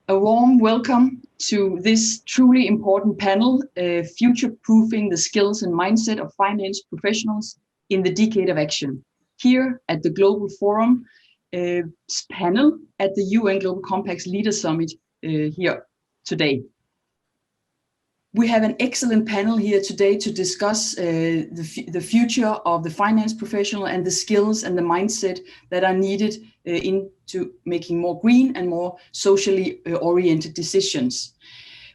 A warm welcome to this truly important panel, Future-Proofing the Skills and Mindset of Finance Professionals in the Decade of Action, here at the Global Forum panel at the UN Global Compact's Leader Summit here today. We have an excellent panel here today to discuss the future of the finance professional and the skills and the mindset that are needed into making more green and more socially oriented decisions.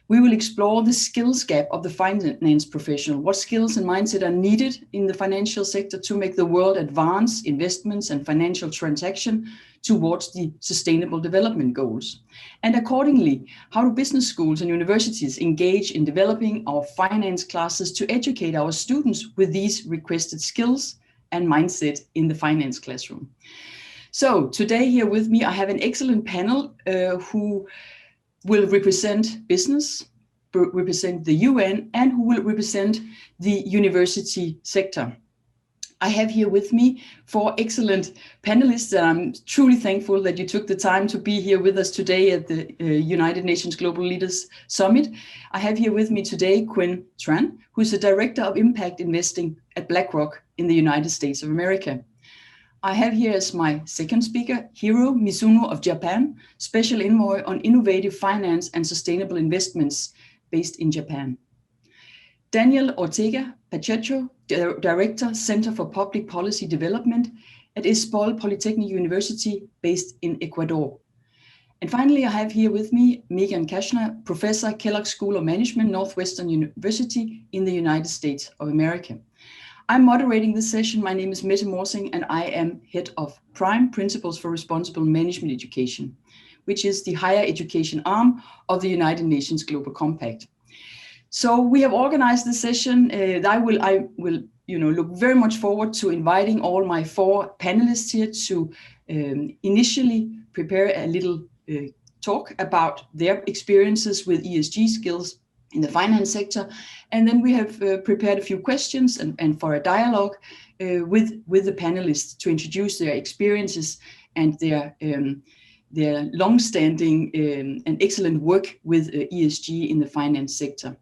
We will explore the skills gap of the finance professional, what skills and mindset are needed in the financial sector to make the world advance investments and financial transaction towards the Sustainable Development Goals. And accordingly, how do business schools and universities engage in developing our finance classes to educate our students with these requested skills and mindset in the finance classroom? So today here with me, I have an excellent panel who will represent business, represent the UN, and who will represent the university sector. I have here with me 4 excellent panelists, and I'm truly thankful that you took the time to be here with us today at the United Nations Global Leaders Summit. I have here with me today Quinn Tran, who's the Director of Impact Investing at BlackRock in the United States of America. I have here as my second speaker, Hiro Mizuno of Japan, Special Envoy on Innovative Finance and Sustainable Investments based in Japan. Daniel Ortega Pacheco, Director, Center for Public Policy Development at Espol Polytechnic University based in Ecuador. And finally, I have here with me Megan Kashner, Professor, Kellogg School of Management, Northwestern University in the United States of America. I'm moderating this session. My name is Mette Morsing, and I am Head of Prime Principles for Responsible Management Education, which is the higher education arm of the United Nations Global Compact. So we have organized this session. I will look very much forward to inviting all my 4 panelists here to initially prepare a little talk about their experiences with ESG skills in the finance sector. And then we have prepared a few questions and for a dialogue with the panelists to introduce their experiences and their long-standing and excellent work with ESG in the finance sector.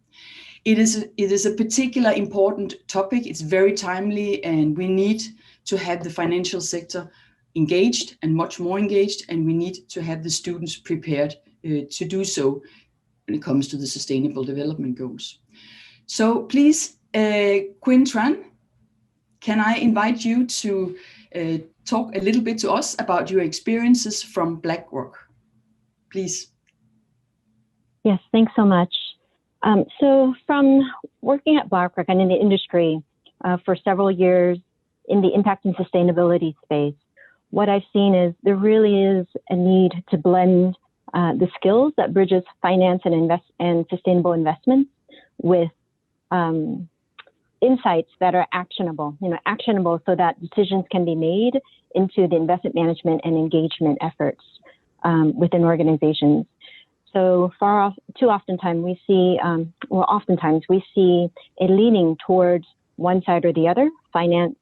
It is a particular important topic. It's very timely, and we need to have the financial sector engaged and much more engaged, and we need to have the students prepared to do so when it comes to the Sustainable Development Goals. So please, Quinn Tran, can I invite you to talk a little bit to us about your experiences from BlackRock, please? Yes, thanks so much. So from working at BlackRock and in the industry for several years in the impact and sustainability space, what I've seen is there really is a need to blend the skills that bridges finance and sustainable investments with insights that are actionable, so that decisions can be made into the investment management and engagement efforts within organizations. So oftentimes we see a leaning towards one side or the other, finance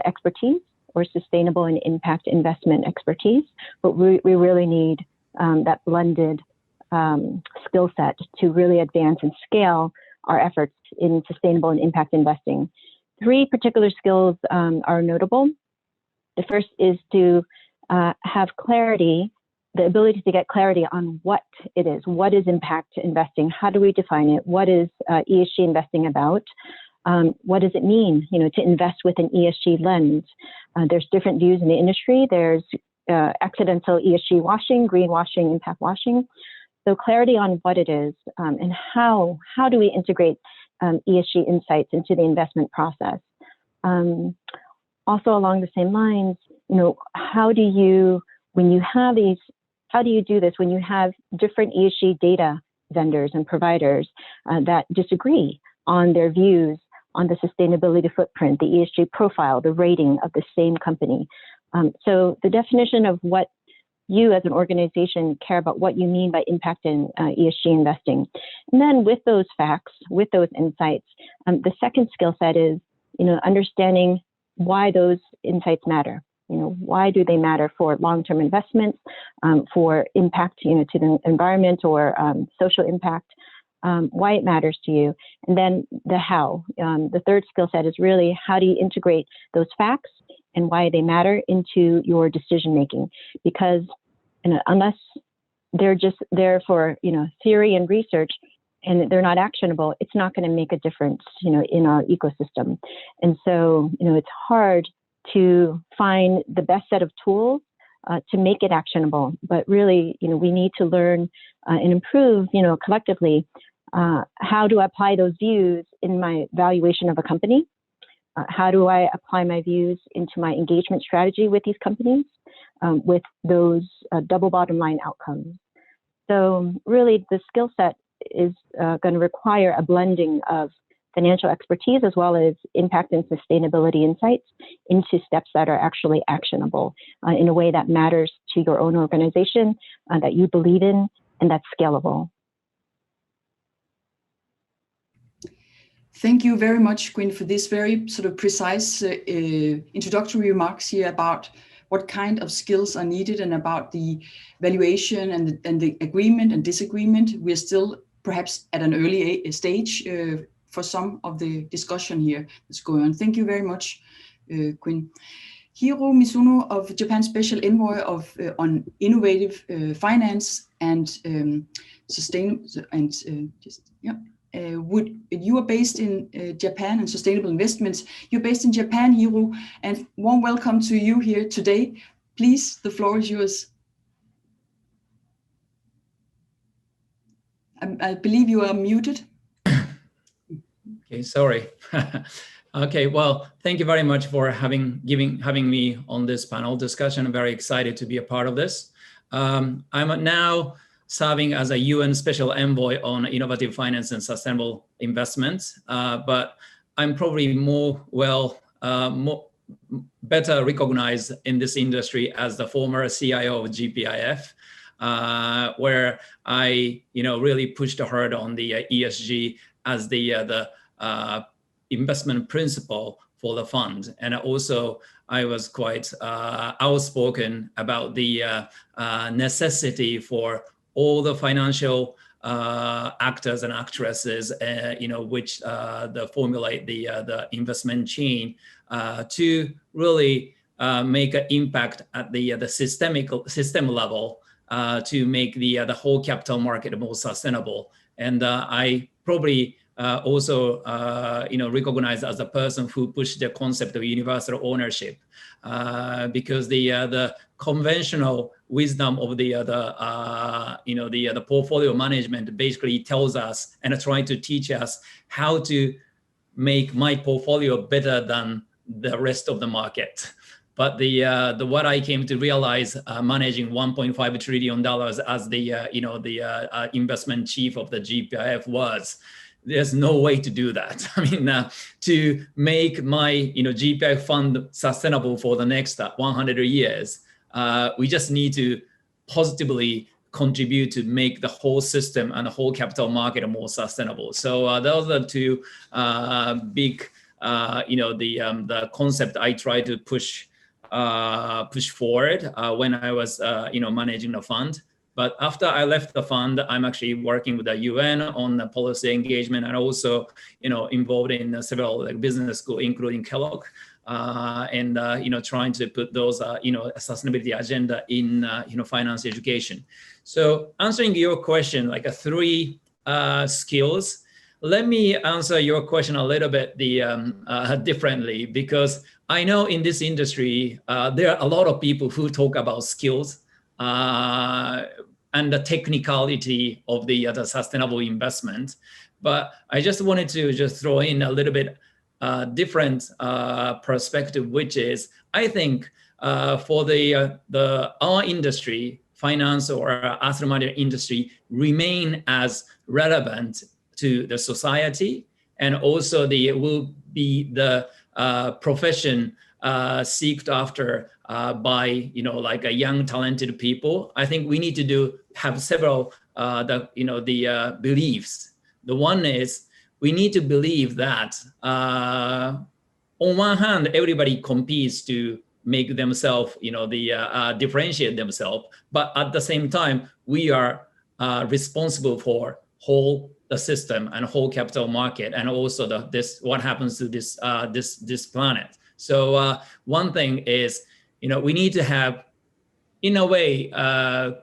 expertise or sustainable and impact investment expertise, but we really need that blended skill set to really advance and scale our efforts in sustainable and impact investing. 3 particular skills are notable. The first is to have clarity, the ability to get clarity on what it is. What is impact investing? How do we define it? What is ESG investing about? What does it mean, to invest with an ESG lens? There's different views in the industry. There's accidental ESG washing, greenwashing, impact washing. So clarity on what it is and how do we integrate ESG insights into the investment process? Also along the same lines, how do you do this when you have different ESG data vendors and providers that disagree on their views on the sustainability footprint, the ESG profile, the rating of the same company? So the definition of what you as an organization care about, what you mean by impact in ESG investing. And then with those facts, with those insights, the second skill set is, understanding why those insights matter. why do they matter for long-term investments, for impact, to the environment or social impact, why it matters to you. And then the how. The third skill set is really how do you integrate those facts and why they matter into your decision making, because unless they're just there for theory and research and they're not actionable, it's not going to make a difference in our ecosystem. And so it's hard to find the best set of tools to make it actionable, but really we need to learn and improve collectively how do I apply those views in my valuation of a company. How do I apply my views into my engagement strategy with these companies with those double bottom line outcomes? So really the skill set is going to require a blending of financial expertise as well as impact and sustainability insights into steps that are actually actionable in a way that matters to your own organization, that you believe in, and that's scalable. Thank you very much, Gwyn, for this very sort of precise introductory remarks here about what kind of skills are needed and about the valuation and the agreement and disagreement. We're still perhaps at an early stage for some of the discussion here that's going on. Thank you very much, Gwyn. Hiro Mizuno of Japan's Special Envoy on Innovative Finance and Sustainable and you are based in Japan and sustainable investments. You're based in Japan, Hiro, and warm welcome to you here today. Please, the floor is yours. I believe you are muted. Okay, sorry. Okay, well, thank you very much for having me on this panel discussion. I'm very excited to be a part of this. I'm now serving as a UN Special Envoy on Innovative Finance and Sustainable Investments, but I'm probably better recognized in this industry as the former CIO of GPIF, where I really pushed hard on the ESG as the investment principle for the fund. And also I was quite outspoken about the necessity for all the financial actors and actresses, which formulate the investment chain to really make an impact at the system level to make the whole capital market more sustainable. And I probably also recognized as a person who pushed the concept of universal ownership, because the conventional wisdom of the portfolio management basically tells us and trying to teach us how to make my portfolio better than the rest of the market. But what I came to realize managing $1.5 trillion as the investment chief of the GPIF was, there's no way to do that. I mean, to make my GPIF fund sustainable for the next 100 years, we just need to positively contribute to make the whole system and the whole capital market more sustainable. So those are the two big, the concept I try to push forward when I was, managing the fund. But after I left the fund, I'm actually working with the UN on the policy engagement and also, involved in several business schools, including Kellogg, and trying to put those, sustainability agenda in, finance education. So answering your question, like three skills. Let me answer your question a little bit differently, because I know in this industry there are a lot of people who talk about skills and the technicality of the sustainable investment. But I just wanted to just throw in a little bit different perspective, which is, I think for our industry, finance or asset management industry, remain as relevant to the society, and also will be the profession seeked after by like a young talented people. I think we need to have several beliefs. The one is we need to believe that on one hand everybody competes to make themselves, differentiate themselves. But at the same time, we are responsible for the system and whole capital market, and also what happens to this planet. So one thing is, we need to have, in a way,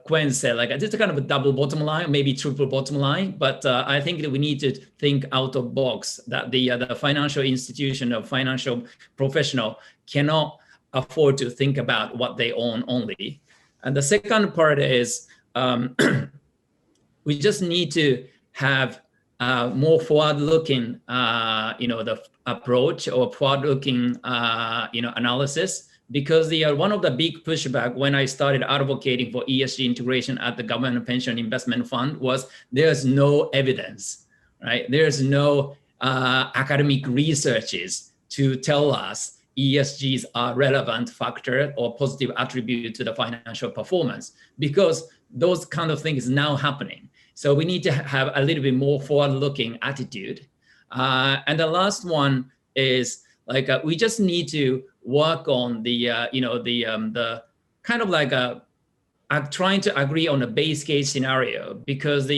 Gwen said, like this is kind of a double bottom line, maybe triple bottom line. But I think that we need to think out of box, that the financial institution or financial professional cannot afford to think about what they own only. And the second part is we just need to have more forward-looking, the approach or forward-looking, analysis. Because one of the big pushback when I started advocating for ESG integration at the Government Pension Investment Fund was there's no evidence, right? There's no academic researches to tell us ESGs are relevant factor or positive attribute to the financial performance, because those kind of things now happening. So we need to have a little bit more forward-looking attitude. And the last one is we just need to work on the kind of like trying to agree on a base case scenario, because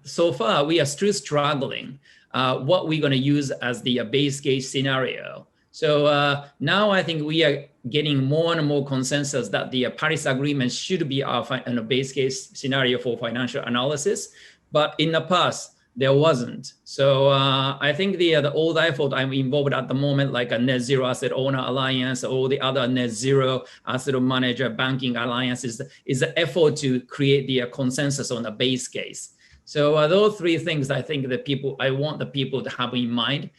so far we are still struggling what we're going to use as the base case scenario. So now I think we are getting more and more consensus that the Paris Agreement should be our base case scenario for financial analysis, but in the past there wasn't. So I think the old effort I'm involved at the moment, like a Net Zero Asset Owner Alliance, or the other Net Zero Asset Manager Banking Alliance, is the effort to create the consensus on the base case. So those three things I think I want the people to have in mind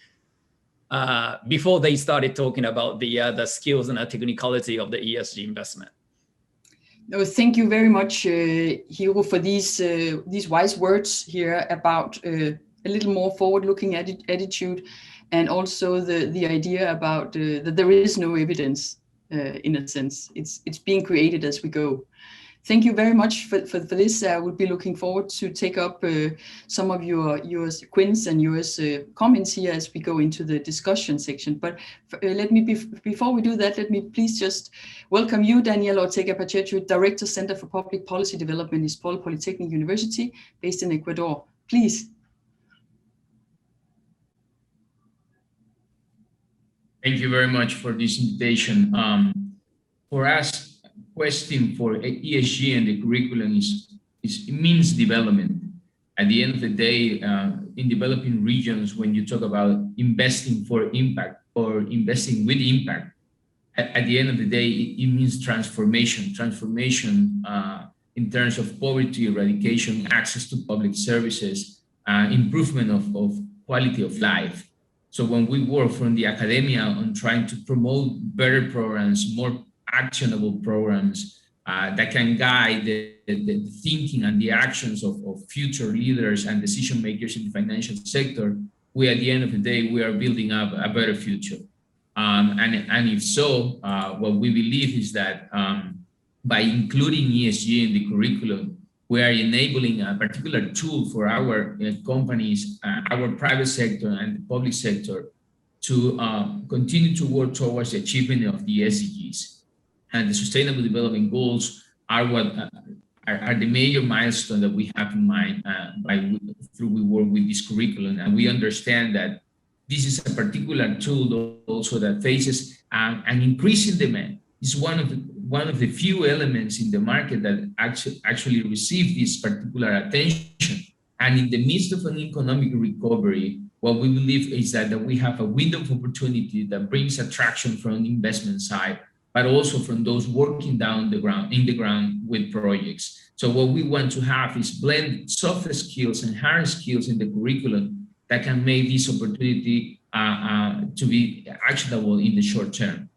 before they started talking about the skills and the technicality of the ESG investment. No, thank you very much, Hiro, for these wise words here about a little more forward-looking attitude, and also the idea about that there is no evidence in a sense. It's being created as we go. Thank you very much for this. I would be looking forward to take up some of yours, Quinn's and yours comments here as we go into the discussion section. But let me, before we do that, let me please just welcome you, Daniel Ortega-Pacheco, Director, Center for Public Policy Development, Ispol Polytechnic University, based in Ecuador. Please. Thank you very much for this invitation. For us, question for ESG and the curriculum it means development. At the end of the day, in developing regions, when you talk about investing for impact or investing with impact, at the end of the day, it means transformation in terms of poverty eradication, access to public services, improvement of quality of life. So when we work from the academia on trying to promote better programs, more actionable programs that can guide the thinking and the actions of future leaders and decision makers in the financial sector, we, at the end of the day, we are building up a better future. And if so, what we believe is that by including ESG in the curriculum, we are enabling a particular tool for our companies, our private sector and the public sector to continue to work towards the achievement of the SDGs. And the Sustainable Development Goals are what are the major milestones that we have in mind through we work with this curriculum. And we understand that this is a particular tool also that faces an increasing demand. It's one of the few elements in the market that actually receive this particular attention. And in the midst of an economic recovery, what we believe is that we have a window of opportunity that brings attraction from the investment side, but also from those working in the ground with projects. So what we want to have is blend soft skills and hard skills in the curriculum that can make this opportunity to be actionable in the short term.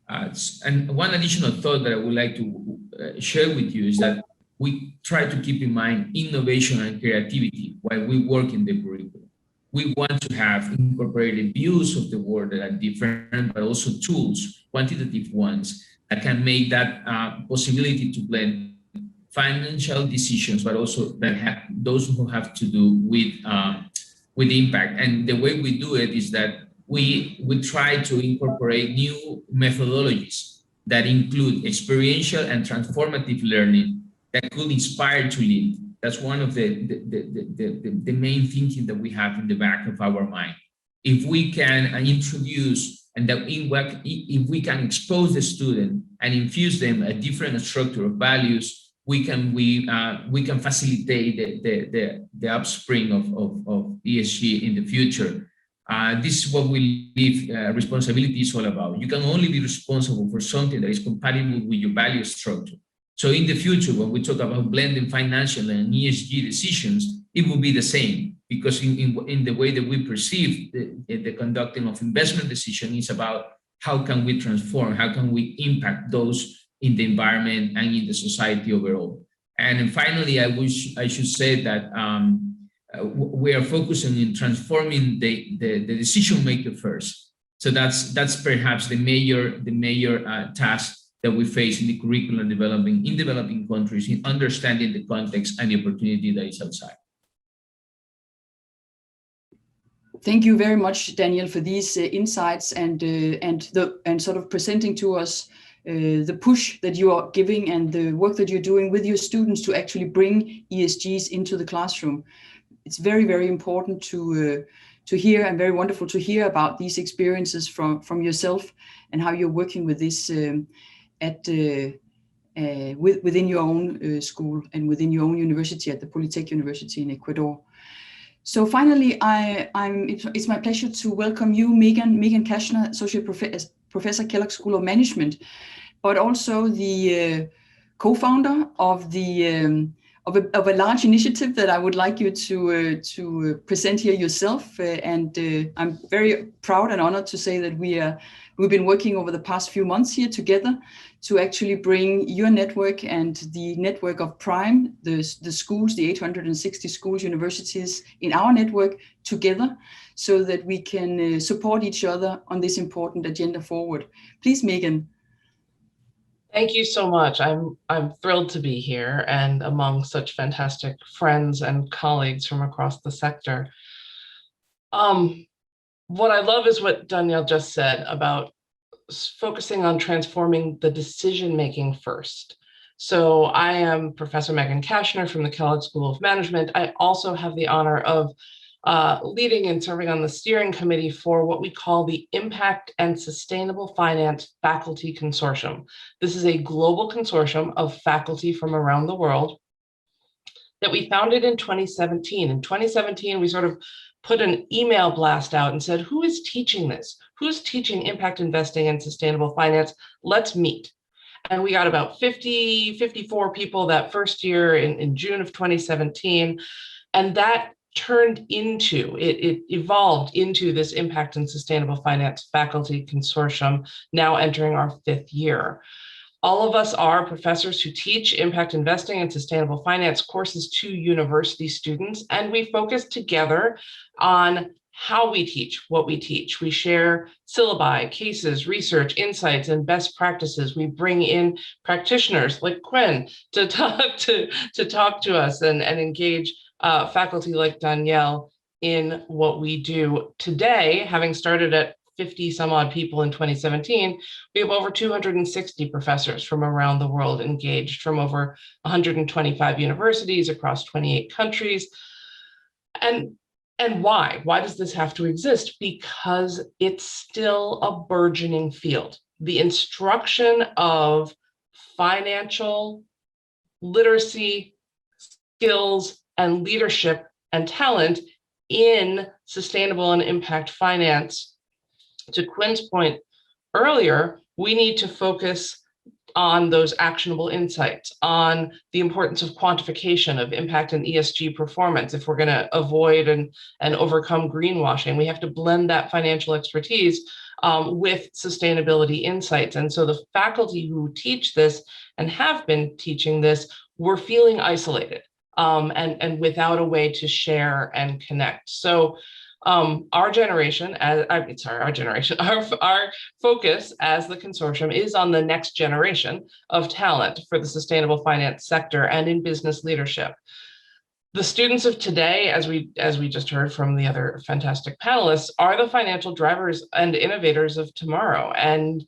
And one additional thought that I would like to share with you is that we try to keep in mind innovation and creativity while we work in the curriculum. We want to have incorporated views of the world that are different, but also tools, quantitative ones, that can make that possibility to blend financial decisions, but also that have those who have to do with impact. And the way we do it is that we try to incorporate new methodologies that include experiential and transformative learning that could inspire to lead. That's one of the main thinking that we have in the back of our mind. If we can introduce and that if we can expose the student and infuse them a different structure of values, we can facilitate the upspring of ESG in the future. This is what we believe responsibility is all about. You can only be responsible for something that is compatible with your value structure. So in the future, when we talk about blending financial and ESG decisions, it will be the same, because in the way that we perceive the conducting of investment decision is about how can we transform, how can we impact those in the environment and in the society overall. And finally, I should say that we are focusing in transforming the decision maker first. So that's perhaps the major task that we face in the curriculum development in developing countries, in understanding the context and the opportunity that is outside. Thank you very much, Daniel, for these insights and sort of presenting to us the push that you are giving and the work that you're doing with your students to actually bring ESGs into the classroom. It's very, very important to hear, and very wonderful to hear about these experiences from yourself and how you're working with this within your own school and within your own university at the Polytech University in Ecuador. So finally, it's my pleasure to welcome you, Megan Kashner, Associate Professor, Kellogg School of Management, but also the co-founder of a large initiative that I would like you to present here yourself. And I'm very proud and honored to say that we've been working over the past few months here together to actually bring your network and the network of Prime, the schools, the 860 schools, universities in our network together, so that we can support each other on this important agenda forward. Please, Megan. Thank you so much. I'm thrilled to be here and among such fantastic friends and colleagues from across the sector. What I love is what Danielle just said about focusing on transforming the decision-making first. So I am Professor Megan Kashner from the Kellogg School of Management. I also have the honor of leading and serving on the steering committee for what we call the Impact and Sustainable Finance Faculty Consortium. This is a global consortium of faculty from around the world that we founded in 2017. In 2017, we sort of put an email blast out and said, who is teaching this? Who's teaching impact investing and sustainable finance? Let's meet. And we got about 54 people that first year in June of 2017. And that turned into, it evolved into this Impact and Sustainable Finance Faculty Consortium, now entering our 5th year. All of us are professors who teach impact investing and sustainable finance courses to university students, and we focus together on how we teach what we teach. We share syllabi, cases, research, insights, and best practices. We bring in practitioners like Quinn to talk to us and engage faculty like Danielle in what we do. Today, having started at 50 some odd people in 2017, we have over 260 professors from around the world engaged from over 125 universities across 28 countries. And why? Why does this have to exist? Because it's still a burgeoning field. The instruction of financial literacy, skills, and leadership and talent in sustainable and impact finance. To Quinn's point earlier, we need to focus on those actionable insights, on the importance of quantification of impact and ESG performance. If we're going to avoid and overcome greenwashing, we have to blend that financial expertise with sustainability insights. And so the faculty who teach this and have been teaching this, we're feeling isolated and without a way to share and connect. So our focus as the consortium is on the next generation of talent for the sustainable finance sector and in business leadership. The students of today, as we just heard from the other fantastic panelists, are the financial drivers and innovators of tomorrow, and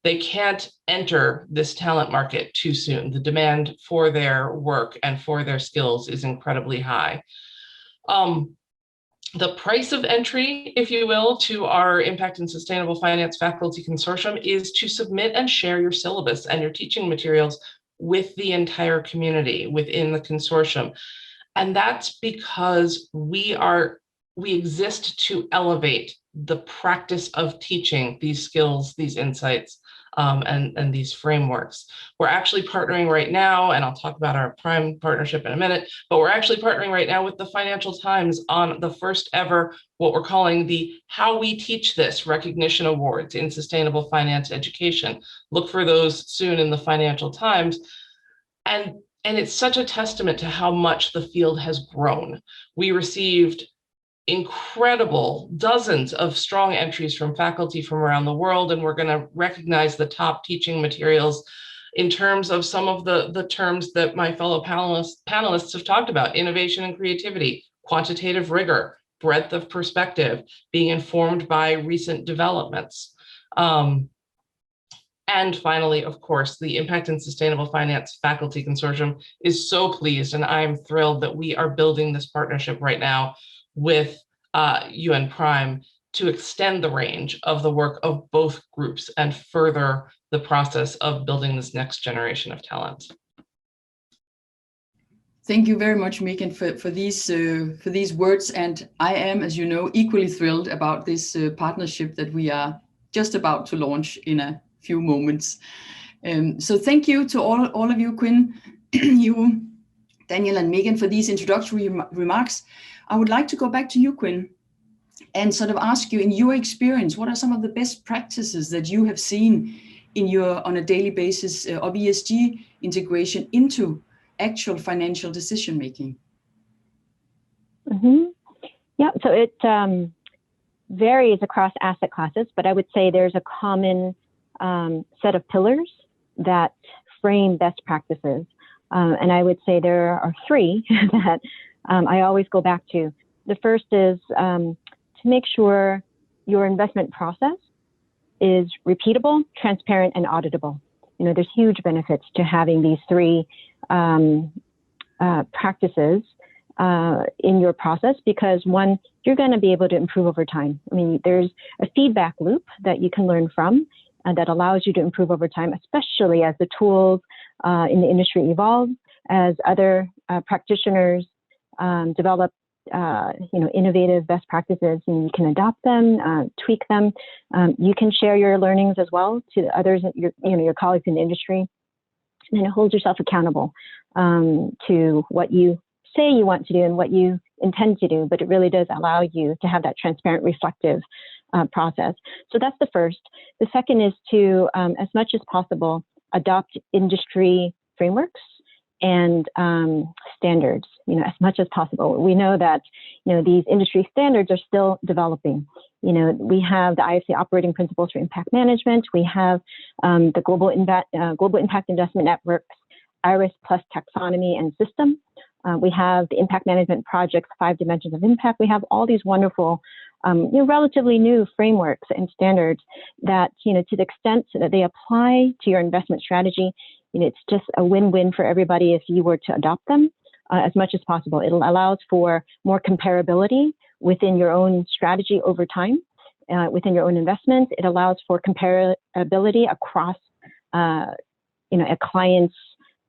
they can't enter this talent market too soon. The demand for their work and for their skills is incredibly high. The price of entry, if you will, to our Impact and Sustainable Finance Faculty Consortium is to submit and share your syllabus and your teaching materials with the entire community within the consortium. And that's because we exist to elevate the practice of teaching these skills, these insights, and these frameworks. We're actually partnering right now, and I'll talk about our Prime partnership in a minute, but we're actually partnering right now with the Financial Times on the first ever, what we're calling the How We Teach This Recognition Awards in Sustainable Finance Education. Look for those soon in the Financial Times. And it's such a testament to how much the field has grown. We received incredible dozens of strong entries from faculty from around the world, and we're going to recognize the top teaching materials in terms of some of the terms that my fellow panelists have talked about: innovation and creativity, quantitative rigor, breadth of perspective, being informed by recent developments. And finally, of course, the Impact and Sustainable Finance Faculty Consortium is so pleased, and I'm thrilled that we are building this partnership right now with UN Prime to extend the range of the work of both groups and further the process of building this next generation of talent. Thank you very much, Megan, for these words. And I am, as you know, equally thrilled about this partnership that we are just about to launch in a few moments. So thank you to all of you, Quinn, you, Daniel, and Megan, for these introductory remarks. I would like to go back to you, Quinn, and sort of ask you, in your experience, what are some of the best practices that you have seen on a daily basis of ESG integration into actual financial decision making? Mm-hmm. Yeah, so it varies across asset classes, but I would say there's a common set of pillars that frame best practices. And I would say there are three that I always go back to. The first is to make sure your investment process is repeatable, transparent, and auditable. You know, there's huge benefits to having these three practices in your process, because one, you're going to be able to improve over time. I mean, there's a feedback loop that you can learn from that allows you to improve over time, especially as the tools in the industry evolve, as other practitioners develop innovative best practices, and you can adopt them, tweak them. You can share your learnings as well to others, your colleagues in the industry, and it holds yourself accountable to what you say you want to do and what you intend to do, but it really does allow you to have that transparent, reflective process. So that's the first. The second is to, as much as possible, adopt industry frameworks and standards, as much as possible. We know that, these industry standards are still developing. We have the IFC operating principles for impact management. We have the Global Impact Investment Network's IRIS plus taxonomy and system. We have the impact management project's 5 dimensions of impact. We have all these wonderful, relatively new frameworks and standards that, to the extent that they apply to your investment strategy, it's just a win-win for everybody if you were to adopt them as much as possible. It allows for more comparability within your own strategy over time, within your own investment. It allows for comparability across, a client's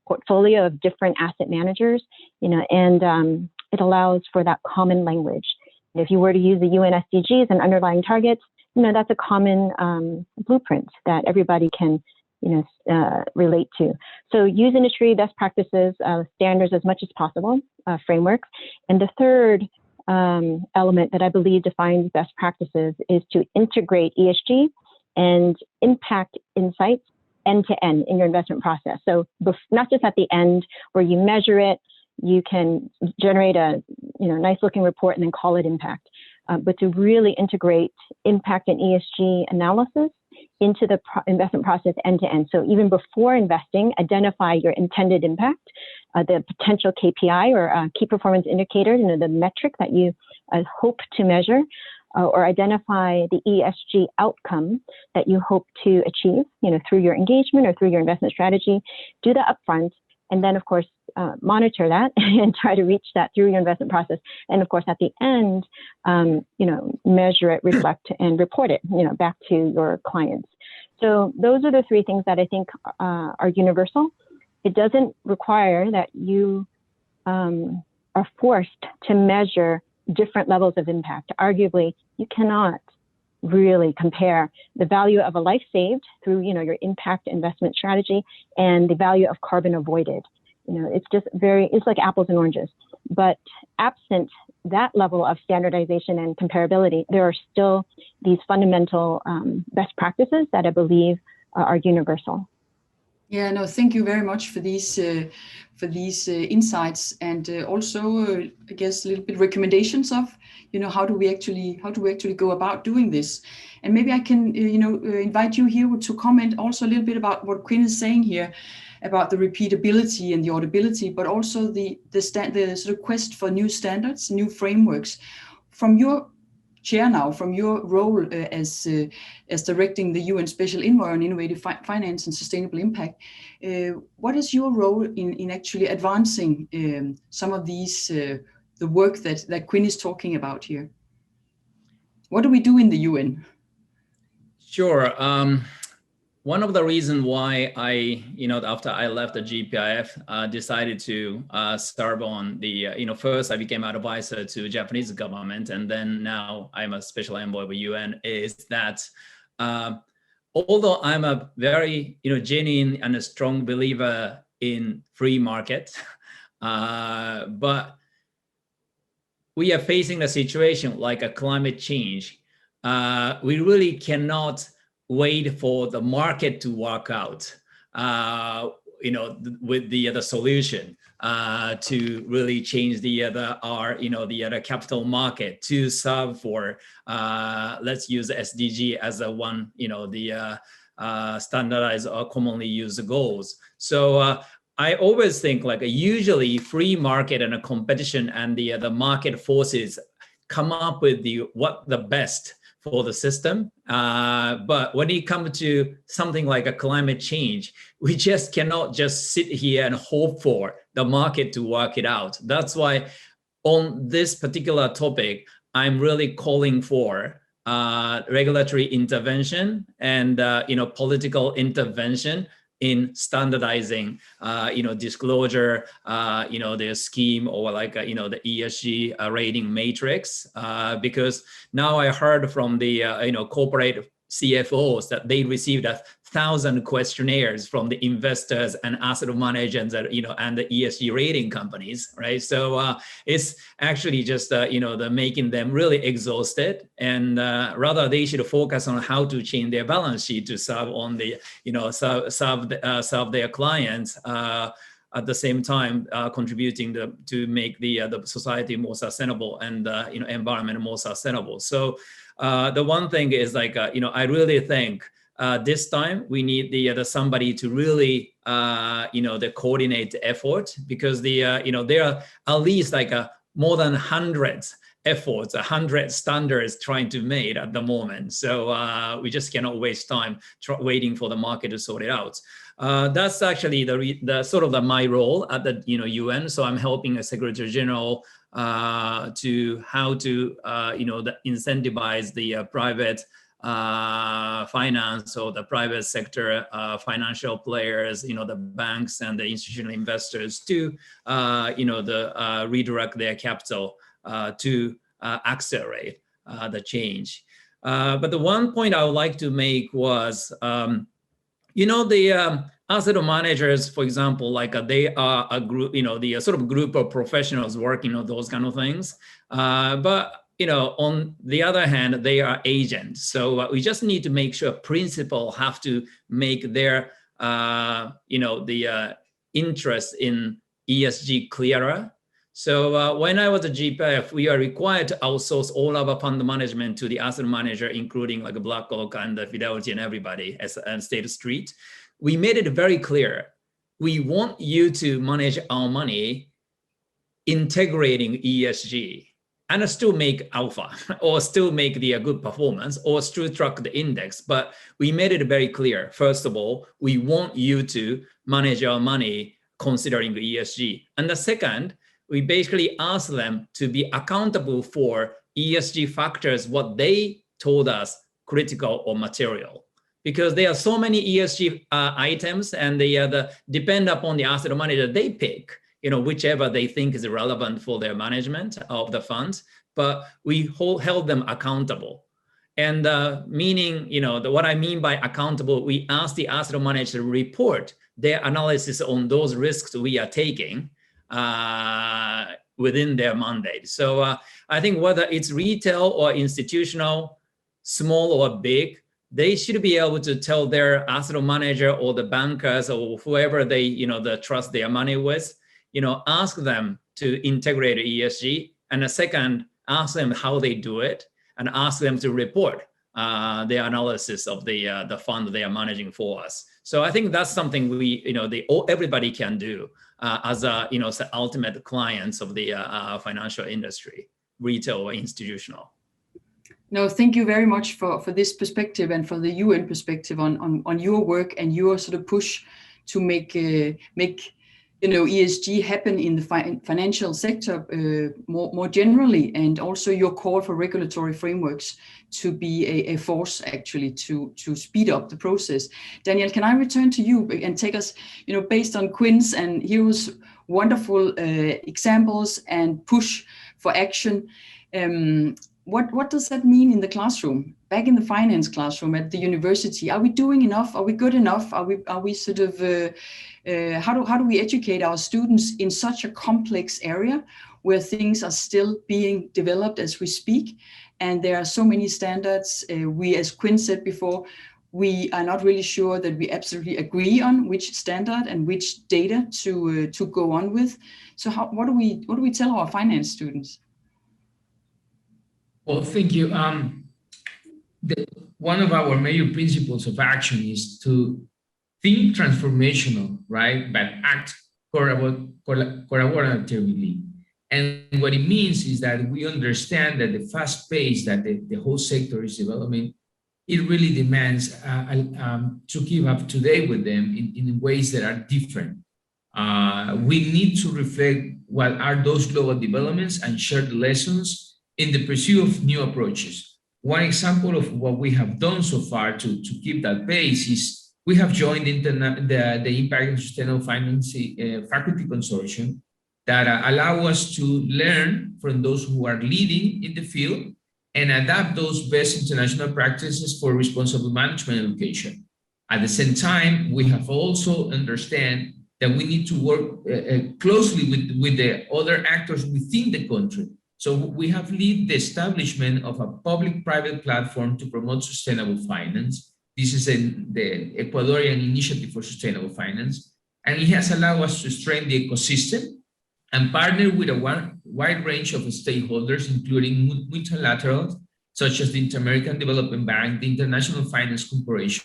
portfolio of different asset managers, and it allows for that common language. If you were to use the UN SDGs and underlying targets, that's a common blueprint that everybody can, relate to. So use industry best practices, standards as much as possible, frameworks. And the third element that I believe defines best practices is to integrate ESG and impact insights end to end in your investment process. So not just at the end where you measure it, you can generate a nice looking report and then call it impact, but to really integrate impact and ESG analysis into the investment process end to end. So even before investing, identify your intended impact, the potential KPI or key performance indicator, the metric that you hope to measure, or identify the ESG outcome that you hope to achieve, through your engagement or through your investment strategy. Do that upfront, and then of course monitor that and try to reach that through your investment process. And of course, at the end, measure it, reflect, and report it, back to your clients. So those are the three things that I think are universal. It doesn't require that you are forced to measure different levels of impact. Arguably, you cannot really compare the value of a life saved through, your impact investment strategy and the value of carbon avoided. It's like apples and oranges. But absent that level of standardization and comparability, there are still these fundamental best practices that I believe are universal. Yeah, no, thank you very much for these insights, and also I guess a little bit recommendations of how do we actually go about doing this. And maybe I can invite you here to comment also a little bit about what Quinn is saying here about the repeatability and the audibility, but also the sort of quest for new standards, new frameworks. From your chair now, from your role as directing the UN Special Envoy on Innovative Finance and Sustainable Impact, what is your role in actually advancing some of these, the work that Quinn is talking about here? What do we do in the UN? Sure. One of the reasons why I, after I left the GPIF, decided to serve on the, first I became an advisor to Japanese government, and then now I'm a special envoy of UN, is that although I'm a very, genuine and a strong believer in free market, but we are facing a situation like a climate change. We really cannot wait for the market to work out, with the solution to really change the capital market to serve for, let's use SDG as a one, standardized or commonly used goals. So I always think like usually free market and a competition and the market forces come up with what the best for the system. But when it comes to something like a climate change, we just cannot just sit here and hope for the market to work it out. That's why on this particular topic, I'm really calling for regulatory intervention and political intervention in standardizing, disclosure, their scheme or like, the ESG rating matrix, because now I heard from the, corporate CFOs that they received 1,000 questionnaires from the investors and asset managers, and the ESG rating companies, right? So it's actually just, making them really exhausted, and rather they should focus on how to change their balance sheet to serve on the, serve their clients. At the same time, contributing to make the society more sustainable and environment more sustainable. So the one thing is like I really think this time we need the somebody to really the coordinate effort, because there are at least like more than hundreds efforts, 100 standards trying to made at the moment. So we just cannot waste time waiting for the market to sort it out. That's actually the sort of my role at the UN. So I'm helping a Secretary General to how to incentivize the private finance or the private sector financial players, the banks and the institutional investors to redirect their capital to accelerate the change. But the one point I would like to make was, the asset managers, for example, like they are a group, the sort of group of professionals working on those kind of things. But on the other hand, they are agents. So we just need to make sure principals have to make their, the interest in ESG clearer. So when I was a GPF, we are required to outsource all of our fund management to the asset manager, including like BlackRock and Fidelity and everybody and State Street. We made it very clear. We want you to manage our money integrating ESG and still make alpha or still make the good performance or still track the index. But we made it very clear. First of all, we want you to manage our money considering the ESG. And the second, we basically ask them to be accountable for ESG factors, what they told us critical or material. Because there are so many ESG items and they depend upon the asset manager they pick, whichever they think is relevant for their management of the funds, but we held them accountable. And meaning, what I mean by accountable, we ask the asset manager to report their analysis on those risks we are taking within their mandate. So I think whether it's retail or institutional, small or big, they should be able to tell their asset manager or the bankers or whoever they trust their money with, ask them to integrate ESG. And the second, ask them how they do it and ask them to report their analysis of the fund they are managing for us. So I think that's something everybody can do as ultimate clients of the financial industry, retail or institutional. No, thank you very much for this perspective and for the UN perspective on your work and your sort of push to make ESG happen in the financial sector more generally, and also your call for regulatory frameworks to be a force actually to speed up the process. Daniel, can I return to you and take us, based on Quinn's and Hero's wonderful examples and push for action, what does that mean in the classroom, back in the finance classroom at the university? Are we doing enough? Are we good enough? Are we sort of, how do we educate our students in such a complex area where things are still being developed as we speak? And there are so many standards. We, as Quinn said before, we are not really sure that we absolutely agree on which standard and which data to go on with. So what do we tell our finance students? Well, thank you. One of our major principles of action is to think transformational, right? But act collaboratively. And what it means is that we understand that the fast pace that the whole sector is developing, it really demands to keep up to date with them in ways that are different. We need to reflect what are those global developments and share the lessons in the pursuit of new approaches. One example of what we have done so far to keep that pace is we have joined the Impact and Sustainable Finance Faculty Consortium that allow us to learn from those who are leading in the field and adapt those best international practices for responsible management education. At the same time, we have also understand that we need to work closely with the other actors within the country. So we have led the establishment of a public-private platform to promote sustainable finance. This is the Ecuadorian Initiative for Sustainable Finance, and it has allowed us to strengthen the ecosystem and partner with a wide range of stakeholders, including multilaterals, such as the Inter-American Development Bank, the International Finance Corporation,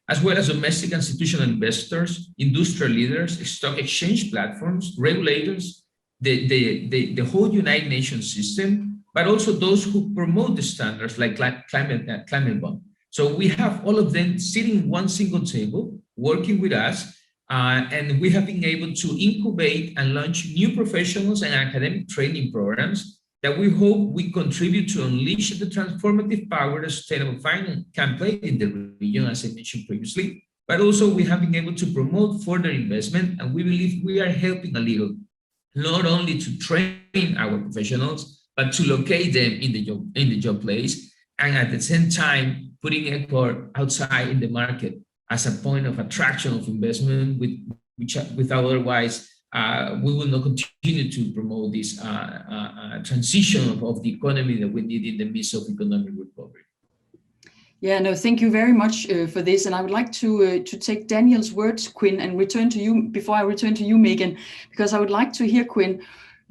as well as domestic institutional investors, industrial leaders, stock exchange platforms, regulators, the whole United Nations system, but also those who promote the standards like climate bond. So we have all of them sitting in one single table, working with us, and we have been able to incubate and launch new professionals and academic training programs that we hope we contribute to unleash the transformative power that sustainable finance can play in the region, as I mentioned previously. But also we have been able to promote further investment, and we believe we are helping a little, not only to train our professionals, but to locate them in the job place, and at the same time putting Ecuador outside in the market as a point of attraction of investment, without otherwise we will not continue to promote this transition of the economy that we need in the midst of economic recovery. Yeah, no, thank you very much for this. And I would like to take Daniel's words, Quinn, and return to you before I return to you, Megan, because I would like to hear, Quinn,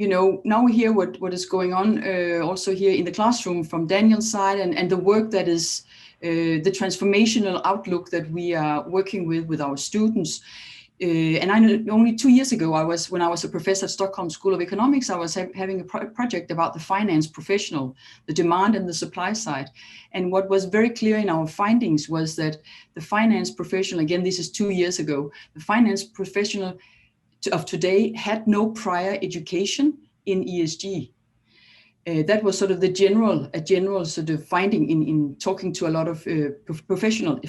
now we hear what is going on also here in the classroom from Daniel's side, and the work that is the transformational outlook that we are working with our students. And I know only 2 years ago, when I was a professor at Stockholm School of Economics, I was having a project about the finance professional, the demand and the supply side. And what was very clear in our findings was that the finance professional, again, this is 2 years ago, the finance professional of today had no prior education in ESG. That was sort of a general sort of finding in talking to a lot of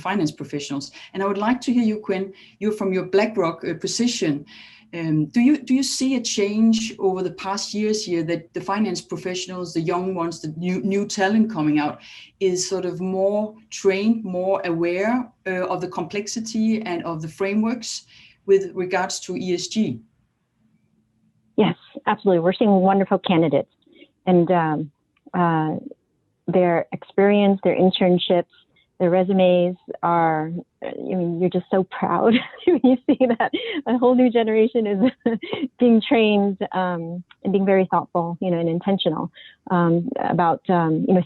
finance professionals. And I would like to hear you, Quinn, you're from your BlackRock position. Do you see a change over the past years here that the finance professionals, the young ones, the new talent coming out, is sort of more trained, more aware of the complexity and of the frameworks with regards to ESG? Yes, absolutely. We're seeing wonderful candidates. And their experience, their internships, their resumes are, you're just so proud when you see that a whole new generation is being trained and being very thoughtful, and intentional about,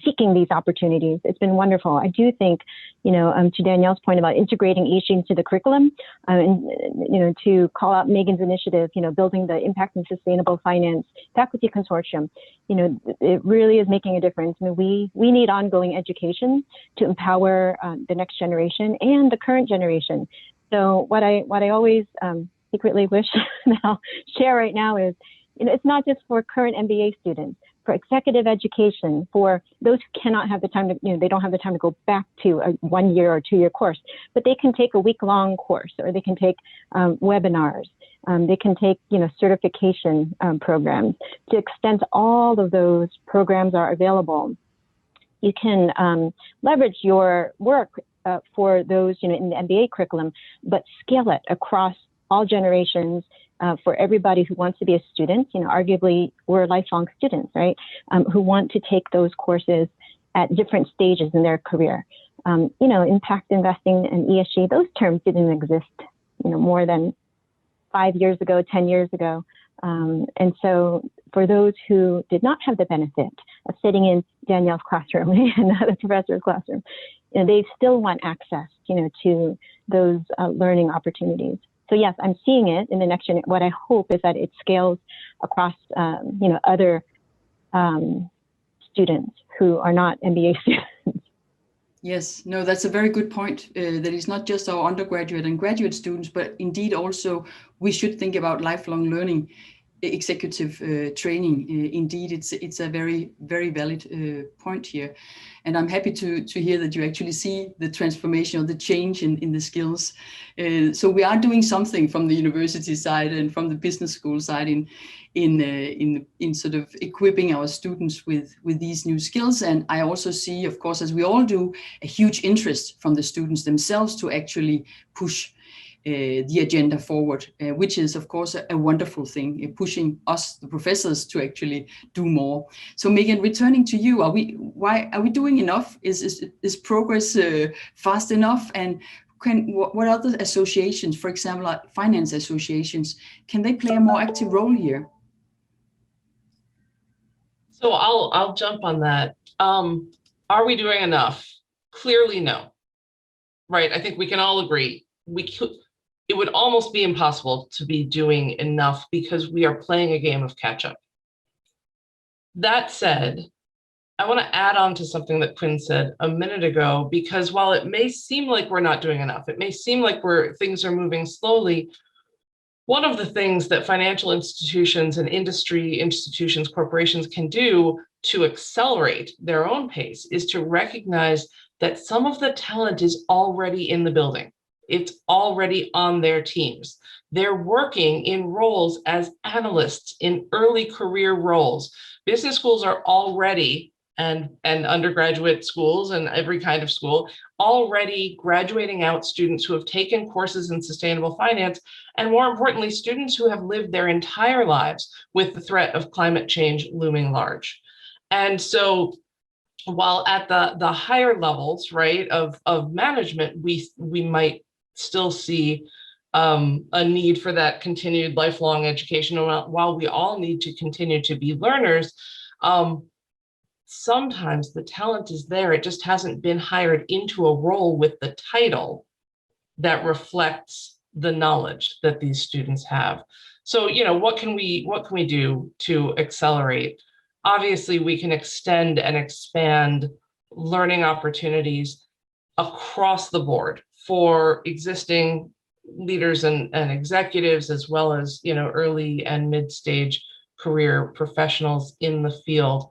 seeking these opportunities. It's been wonderful. I do think, to Danielle's point about integrating ESG into the curriculum, and, to call out Megan's initiative, building the Impact and Sustainable Finance Faculty Consortium, it really is making a difference. We need ongoing education to empower the next generation and the current generation. So what I always secretly wish that I'll share right now is, it's not just for current MBA students, for executive education, for those who cannot have the time to, they don't have the time to go back to a 1 year or 2 year course, but they can take a week-long course, or they can take webinars. They can take, certification programs. To the extent all of those programs are available, you can leverage your work for those, in the MBA curriculum, but scale it across all generations for everybody who wants to be a student. Arguably, we're lifelong students, right? Who want to take those courses at different stages in their career. Impact investing and ESG, those terms didn't exist, more than 5 years ago, 10 years ago. And so for those who did not have the benefit of sitting in Danielle's classroom and the professor's classroom, they still want access, to those learning opportunities. So yes, I'm seeing it in the next generation. What I hope is that it scales across, other students who are not MBA students. Yes, no, that's a very good point. That it's not just our undergraduate and graduate students, but indeed also we should think about lifelong learning, executive training. Indeed, it's a very, very valid point here. And I'm happy to hear that you actually see the transformation or the change in the skills. So we are doing something from the university side and from the business school side in sort of equipping our students with these new skills. And I also see, of course, as we all do, a huge interest from the students themselves to actually push the agenda forward, which is, of course, a wonderful thing, pushing us, the professors, to actually do more. So, Megan, returning to you, are we doing enough? Is progress fast enough? And what other associations, for example, like finance associations, can they play a more active role here? So I'll jump on that. Are we doing enough? Clearly, no. Right? I think we can all agree. It would almost be impossible to be doing enough because we are playing a game of catch up. That said, I want to add on to something that Quinn said a minute ago, because while it may seem like we're not doing enough, it may seem like things are moving slowly. One of the things that financial institutions and industry institutions, corporations can do to accelerate their own pace is to recognize that some of the talent is already in the building. It's already on their teams. They're working in roles as analysts in early career roles. Business schools are already, and undergraduate schools and every kind of school, already graduating out students who have taken courses in sustainable finance, and more importantly, students who have lived their entire lives with the threat of climate change looming large. And so while at the higher levels, right, of management, we might still see a need for that continued lifelong education. While we all need to continue to be learners, sometimes the talent is there. It just hasn't been hired into a role with the title that reflects the knowledge that these students have. So, what can we do to accelerate? Obviously, we can extend and expand learning opportunities across the board for existing leaders and executives, as well as, early and mid-stage career professionals in the field.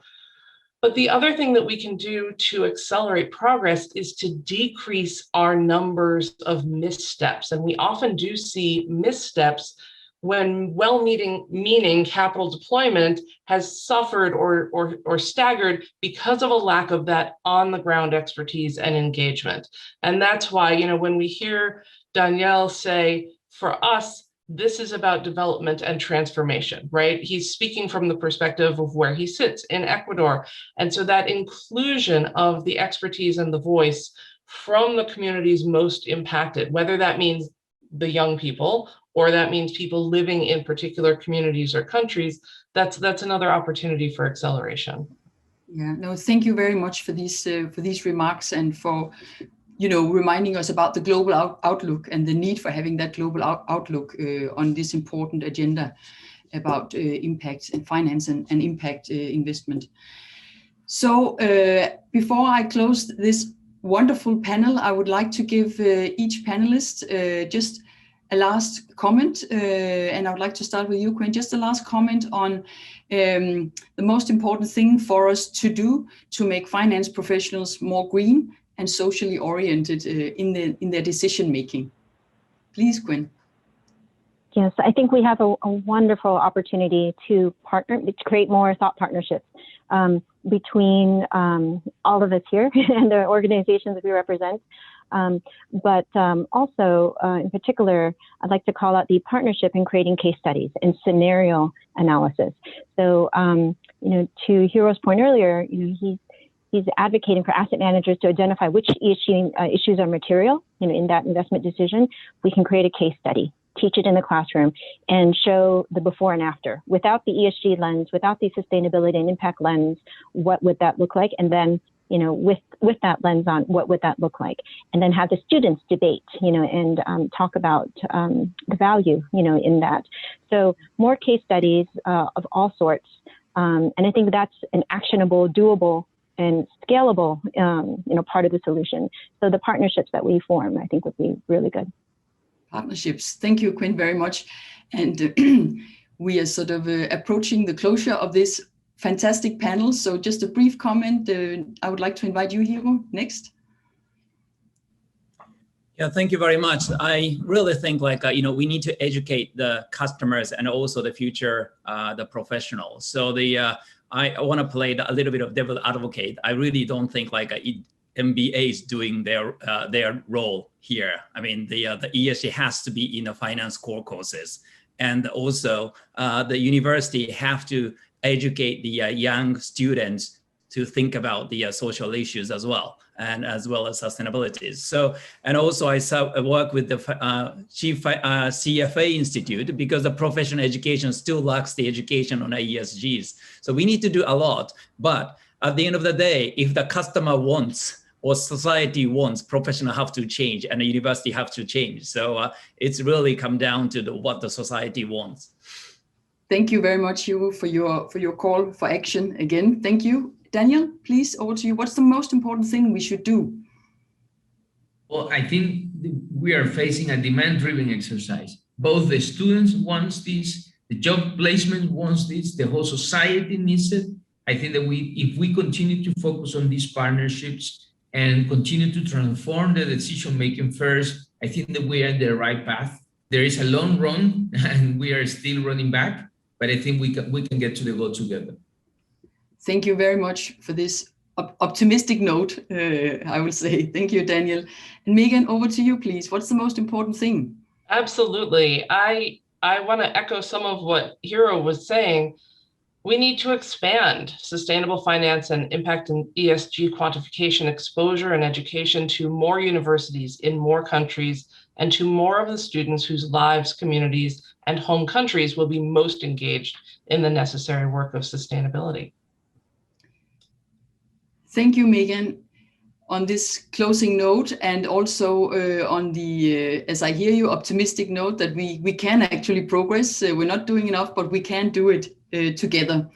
But the other thing that we can do to accelerate progress is to decrease our numbers of missteps. And we often do see missteps when meaning capital deployment has suffered or staggered because of a lack of that on-the-ground expertise and engagement. And that's why, when we hear Daniel say, for us, this is about development and transformation, right? He's speaking from the perspective of where he sits in Ecuador. And so that inclusion of the expertise and the voice from the communities most impacted, whether that means the young people or that means people living in particular communities or countries, that's another opportunity for acceleration. Yeah, no, thank you very much for these remarks and for reminding us about the global outlook and the need for having that global outlook on this important agenda about impact and finance and impact investment. So before I close this wonderful panel, I would like to give each panelist just a last comment, and I would like to start with you, Quinn. Just a last comment on the most important thing for us to do to make finance professionals more green and socially oriented in their decision making. Please, Quinn. Yes, I think we have a wonderful opportunity to create more thought partnerships between all of us here and the organizations that we represent. But also, in particular, I'd like to call out the partnership in creating case studies and scenario analysis. So, to Hiro's point earlier, he's advocating for asset managers to identify which issues are material, in that investment decision. We can create a case study, teach it in the classroom, and show the before and after. Without the ESG lens, without the sustainability and impact lens, what would that look like? And then, with that lens on, what would that look like? And then have the students debate, and talk about the value, in that. So more case studies of all sorts. And I think that's an actionable, doable, and scalable, part of the solution. So the partnerships that we form, I think, would be really good. Partnerships. Thank you, Quinn, very much. And we are sort of approaching the closure of this fantastic panel. So just a brief comment. I would like to invite you, Hiro, next. Yeah, thank you very much. I really think we need to educate the customers and also the future, the professionals. So I want to play a little bit of devil advocate. I really don't think MBA is doing their role here. I mean, the ESG has to be in the finance core courses, and also the university have to educate the young students to think about the social issues as well, and as well as sustainability. So, and also I work with the Chief CFA Institute, because the professional education still lacks the education on ESGs. So we need to do a lot, but at the end of the day, if the customer wants or society wants, professionals have to change and the university have to change. So it's really come down to what the society wants. Thank you very much, Hiro, for your call for action again. Thank you. Daniel, please, over to you. What's the most important thing we should do? Well, I think we are facing a demand-driven exercise. Both the students want this, the job placement wants this, the whole society needs it. I think that if we continue to focus on these partnerships and continue to transform the decision-making first, I think that we are on the right path. There is a long run and we are still running back, but I think we can get to the goal together. Thank you very much for this optimistic note, I would say. Thank you, Daniel. And Megan, over to you, please. What's the most important thing? Absolutely. I want to echo some of what Hiro was saying. We need to expand sustainable finance and impact and ESG quantification exposure and education to more universities in more countries and to more of the students whose lives, communities, and home countries will be most engaged in the necessary work of sustainability. Thank you, Megan. On this closing note, and also on the, as I hear you, optimistic note that we can actually progress. We're not doing enough, but we can do it together.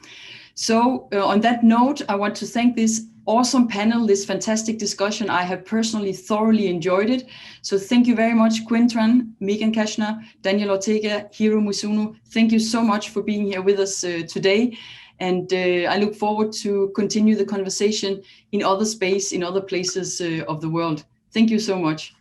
So on that note, I want to thank this awesome panel, this fantastic discussion. I have personally thoroughly enjoyed it. So thank you very much, Quintran, Megan Kashner, Daniel Ortega, Hiro Musunu. Thank you so much for being here with us today. And I look forward to continue the conversation in other space, in other places of the world. Thank you so much.